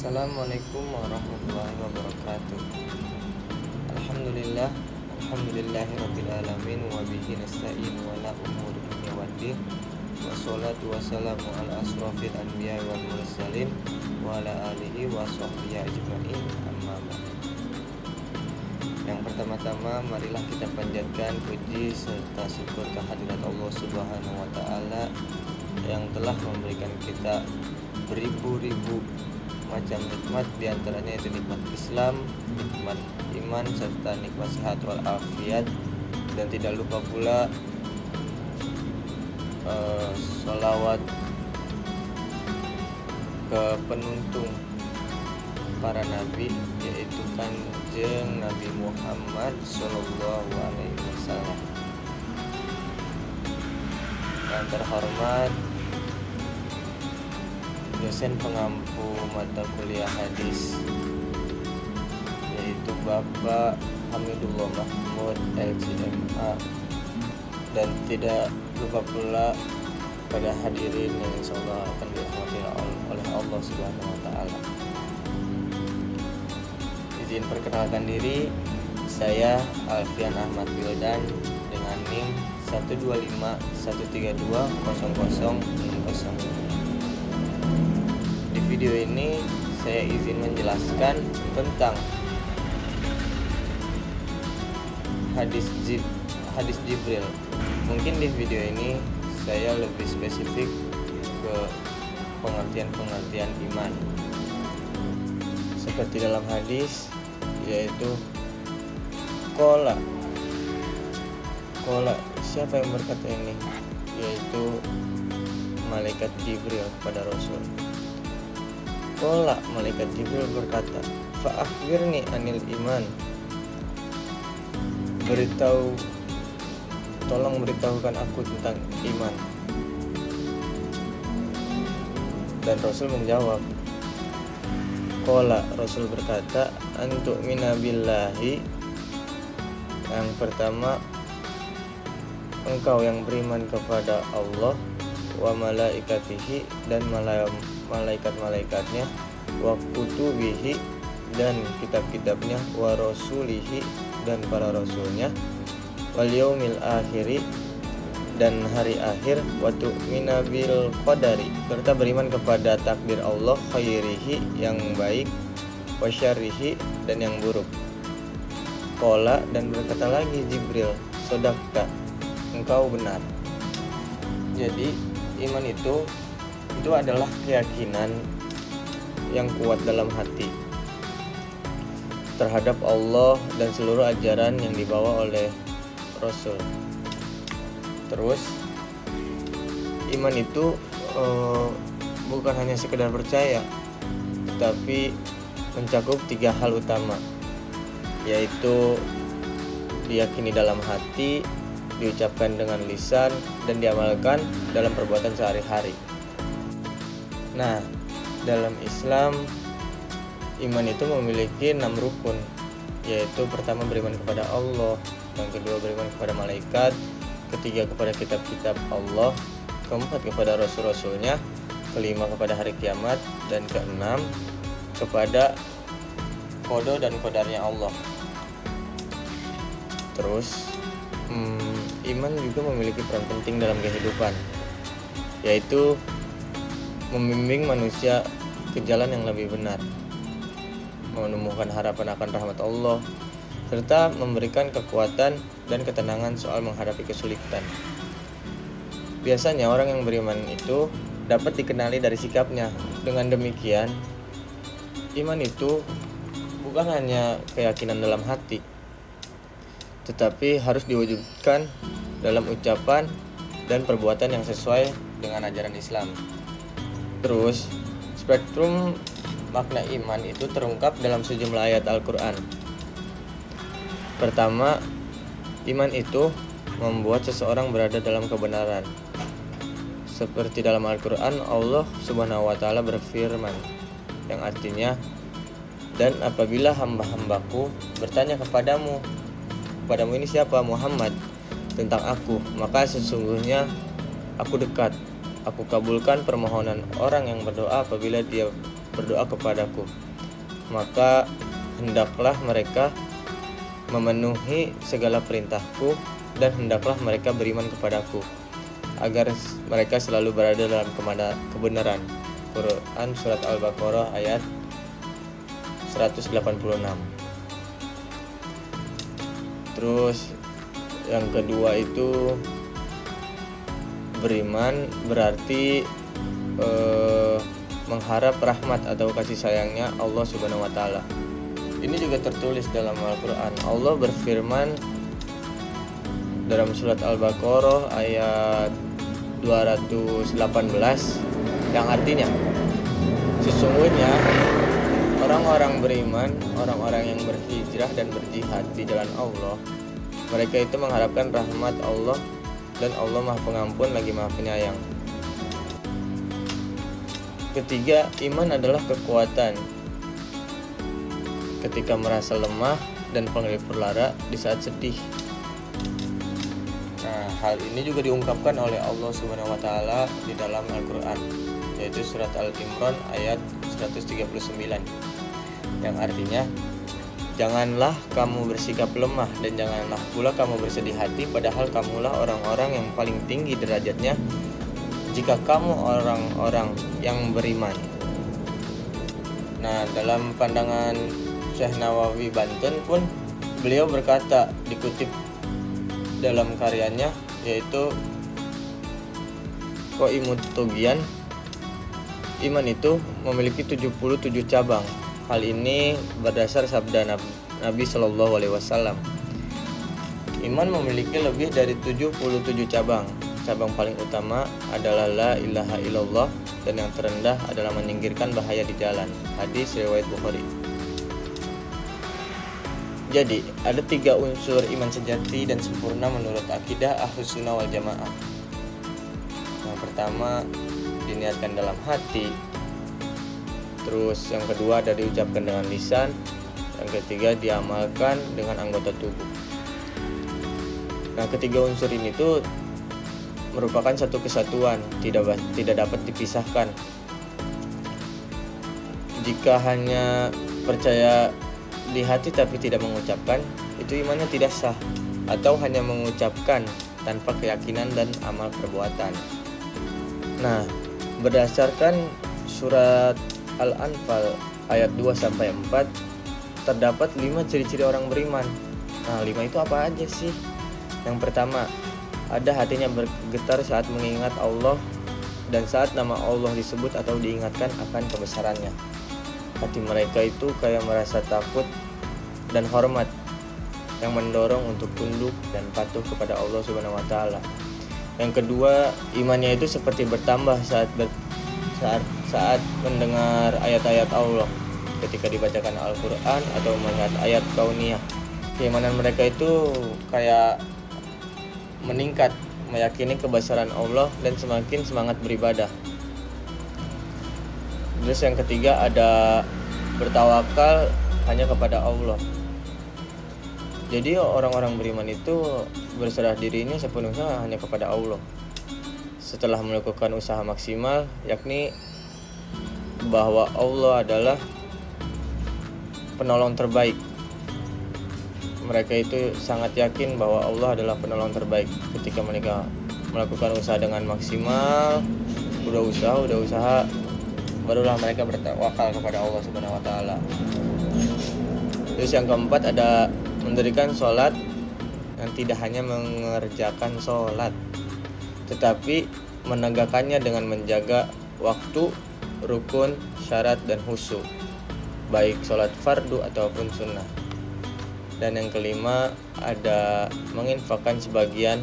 Assalamualaikum warahmatullahi wabarakatuh. Alhamdulillah, alhamdulillahirabbil alamin wa bihi nasta'in wa la umuri dunya waddin. Wassalatu wassalamu ala asrofil anbiya wal mursalin wa ala alihi wa sahbihi ajma'in, amma ba'd. Yang pertama-tama, marilah kita panjatkan puji serta syukur kehadirat Allah Subhanahu wa taala yang telah memberikan kita beribu-ribu macam nikmat, diantaranya itu nikmat Islam, nikmat iman, serta nikmat sehat wal afiat. Dan tidak lupa pula sholawat ke penuntung para nabi, yaitu Kanjeng Nabi Muhammad Sallallahu Alaihi Wasallam. Yang terhormat dosen pengampu mata kuliah hadis, yaitu Bapak Hamidullah Mahmud LCMA. Dan tidak lupa pula pada hadirin yang insyaallah akan dirahmati oleh Allah Subhanahu wa taala. Izin perkenalkan diri, saya Alfian Ahmad Wildan dengan NIM 12513200060. Di video ini saya izin menjelaskan tentang hadis Jibril. Mungkin di video ini saya lebih spesifik ke pengertian iman. Seperti dalam hadis, yaitu Qala. Siapa yang berkata ini? Yaitu malaikat Jibril kepada Rasul. Qala, malaikat Jibril berkata, fa akhbirni anil iman. Tolong beritahukan aku tentang iman. Dan Rasul menjawab, Qala, Rasul berkata, antu mina billahi. Yang pertama, engkau yang beriman kepada Allah, wa malaikatihi, dan malaikat-malaikatnya, wa kutubihi, dan kitab-kitabnya, wa rasulihi, dan para rasulnya, wal yaumil akhiri, dan hari akhir, wa tu'mina bil qadari, serta beriman kepada takdir Allah, khairihi, yang baik, wa syarrihi, dan yang buruk. Qala, dan berkata lagi Jibril, sodakta, engkau benar. Jadi iman itu adalah keyakinan yang kuat dalam hati terhadap Allah dan seluruh ajaran yang dibawa oleh Rasul. Terus iman itu bukan hanya sekedar percaya, tetapi mencakup 3 hal utama, yaitu diyakini dalam hati, diucapkan dengan lisan, dan diamalkan dalam perbuatan sehari-hari. Nah, dalam Islam, iman itu memiliki 6 rukun, yaitu pertama beriman kepada Allah, yang kedua beriman kepada malaikat, ketiga kepada kitab-kitab Allah, keempat kepada rasul-rasulnya, kelima kepada hari kiamat, dan keenam kepada qada dan qadarnya Allah. Terus iman juga memiliki peran penting dalam kehidupan, yaitu membimbing manusia ke jalan yang lebih benar, menumbuhkan harapan akan rahmat Allah, serta memberikan kekuatan dan ketenangan soal menghadapi kesulitan. Biasanya orang yang beriman itu dapat dikenali dari sikapnya. Dengan demikian, iman itu bukan hanya keyakinan dalam hati, tetapi harus diwujudkan dalam ucapan dan perbuatan yang sesuai dengan ajaran Islam. Terus, spektrum makna iman itu terungkap dalam sejumlah ayat Al-Quran. Pertama, iman itu membuat seseorang berada dalam kebenaran. Seperti dalam Al-Quran, Allah Subhanahu wa ta'ala berfirman, yang artinya, dan apabila hamba-hambaku bertanya kepadamu ini siapa? Muhammad, tentang aku, maka sesungguhnya aku dekat, aku kabulkan permohonan orang yang berdoa apabila dia berdoa kepadaku, maka hendaklah mereka memenuhi segala perintahku, dan hendaklah mereka beriman kepadaku, agar mereka selalu berada dalam kebenaran. Quran Surat Al-Baqarah ayat 186. Terus yang kedua itu beriman berarti mengharap rahmat atau kasih sayangnya Allah Subhanahu wa taala. Ini juga tertulis dalam Al-Qur'an. Allah berfirman dalam surat Al-Baqarah ayat 218 yang artinya, sesungguhnya orang-orang beriman, orang-orang yang berhijrah dan berjihad di jalan Allah, mereka itu mengharapkan rahmat Allah, dan Allah Maha Pengampun lagi Maha Penyayang. Ketiga, iman adalah kekuatan ketika merasa lemah dan penglipur lara di saat sedih. Nah, hal ini juga diungkapkan oleh Allah Subhanahu wa taala di dalam Al-Qur'an, yaitu surat Al-Imran ayat 139. Yang artinya, janganlah kamu bersikap lemah dan janganlah pula kamu bersedih hati, padahal kamulah orang-orang yang paling tinggi derajatnya jika kamu orang-orang yang beriman. Nah, dalam pandangan Syekh Nawawi Banten pun beliau berkata, dikutip dalam karyanya yaitu Qaimut Tughyan, iman itu memiliki 77 cabang. Hal ini berdasar sabda Nabi Shallallahu Alaihi Wasallam. Iman memiliki lebih dari 77 cabang. Cabang paling utama adalah la ilaha illallah, dan yang terendah adalah menyingkirkan bahaya di jalan. Hadis riwayat Bukhari. Jadi, ada 3 unsur iman sejati dan sempurna menurut akidah Ahlus Sunnah wal Jamaah. Yang pertama, diniatkan dalam hati. Terus yang kedua ada diucapkan dengan lisan. Yang ketiga diamalkan dengan anggota tubuh. Nah, ketiga unsur ini tuh merupakan satu kesatuan, tidak dapat dipisahkan. Jika hanya percaya di hati tapi tidak mengucapkan, itu imannya tidak sah, atau hanya mengucapkan tanpa keyakinan dan amal perbuatan. Nah, berdasarkan surat Al-Anfal ayat 2-4 terdapat 5 ciri-ciri orang beriman. Nah, 5 itu apa aja sih? Yang pertama, ada hatinya bergetar saat mengingat Allah dan saat nama Allah disebut atau diingatkan akan kebesarannya. Hati mereka itu kayak merasa takut dan hormat yang mendorong untuk tunduk dan patuh kepada Allah Subhanahu wa taala. Yang kedua, imannya itu seperti bertambah saat mendengar ayat-ayat Allah ketika dibacakan Al-Qur'an atau melihat ayat kauniyah. Keimanan mereka itu kayak meningkat, meyakini kebesaran Allah dan semakin semangat beribadah. Terus yang ketiga ada bertawakal hanya kepada Allah. Jadi orang-orang beriman itu berserah dirinya sepenuhnya hanya kepada Allah. Setelah melakukan usaha maksimal, yakni bahwa Allah adalah penolong terbaik. Mereka itu sangat yakin bahwa Allah adalah penolong terbaik. Ketika mereka melakukan usaha dengan maksimal, udah usaha, barulah mereka bertawakal kepada Allah Subhanahu wa taala. Terus yang keempat ada mendirikan sholat yang tidak hanya mengerjakan sholat, tetapi menegakkannya dengan menjaga waktu, rukun, syarat, dan khusyuk, baik sholat fardu ataupun sunnah. Dan yang kelima ada menginfakkan sebagian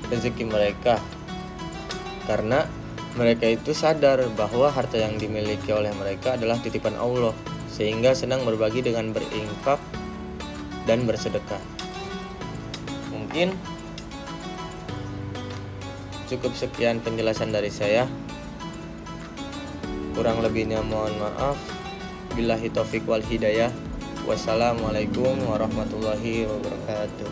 rezeki mereka, karena mereka itu sadar bahwa harta yang dimiliki oleh mereka adalah titipan Allah, sehingga senang berbagi dengan berinfak dan bersedekah. Mungkin cukup sekian penjelasan dari saya. Kurang lebihnya mohon maaf. Billahi taufik wal hidayah. Wassalamualaikum warahmatullahi wabarakatuh.